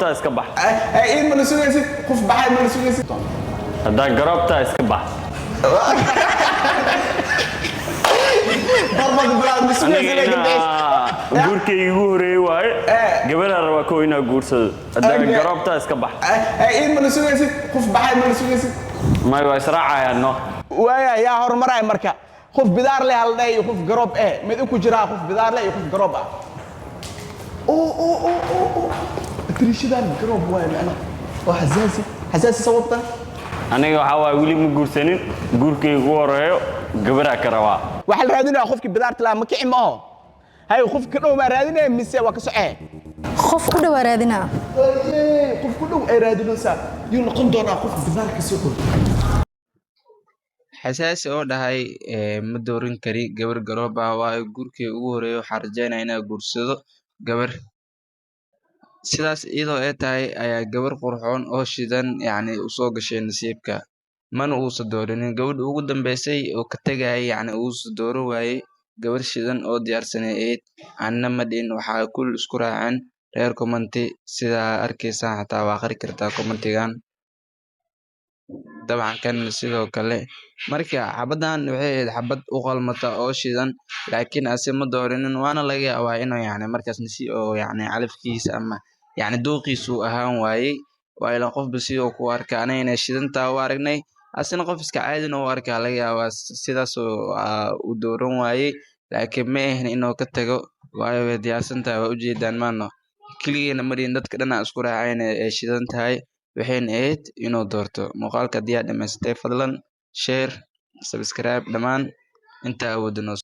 قربتها اسكبح إيه من سويسي قف بحال من سويسي هذا قربتها اسكبح ضربة بلاد من سويسي اللي قد إيش guurkay igu horeeyay waaye gabadha rabaa koo inaa guursado haddana garabta iska bax إيه من سويسي قف بحال من سويسي may waa israacayaan no وايا يا هرمراي مركا قف بدار لي هالداي قف قرب إيه مد أكو جرا قف بدار لي قف قرب أوه تريش ذا القرب وين أنا وحساسي صوبته aniga waxa waa wili ma guursanin guurkay igu horeeyo gabadha ka rabaa waxa la raadinaa qofki bidaarta la ma kici ma oo hay qofka dhow ma raadinaa mise waa ka socee qof u dhow raadinaa qof ku dhow ay raadinaysa yuu noqon doonaa qof bidaarka soo kor xasaasi oo dhahay ma doorin kari gabar garoob ah waayo guurkii ugu horeeyo waxaan rajaynayaa inaan guursado gabar sidaas iyadoo ay tahay ayaa gabar qurxoon oo shidan yacni u soo gashay nasiibka mana uusan doorinin gabadha ugu dambeysay oo ka tagayay yacni uusan dooran waayey gabar shidan oo diyaarsaneyd anna ma dhihin waxaa kul isku raaceen reer commenti sidaa arkaysaa xataa waa akhri kartaa commentigan dabcan kan sidoo kale marka xabadan waxay ahayd xabad u qalmata oo shidan laakiin ase ma doorinin waana laga yaabaa inuu yacni markaas nasi oo yacni calafkiisa ama yacni dooqiisu ahaan waayey waa ilan qofba sidoo ku arka anaga inay shidantaa u aragnay asina qof iska caadina u arkaa laga yaabaa sidaas u dooran waayey laakiin ma ahan inuu ka tago waayo way diyaarsan tahay waa ujeedaan maano keligeena mariin dadka dhanaa isku raacayna ay shidan tahay waxayna ahayd inuu doorto muuqaalka haddii aad dhamaystay fadlan share subscribe dhammaan inta awoodda noo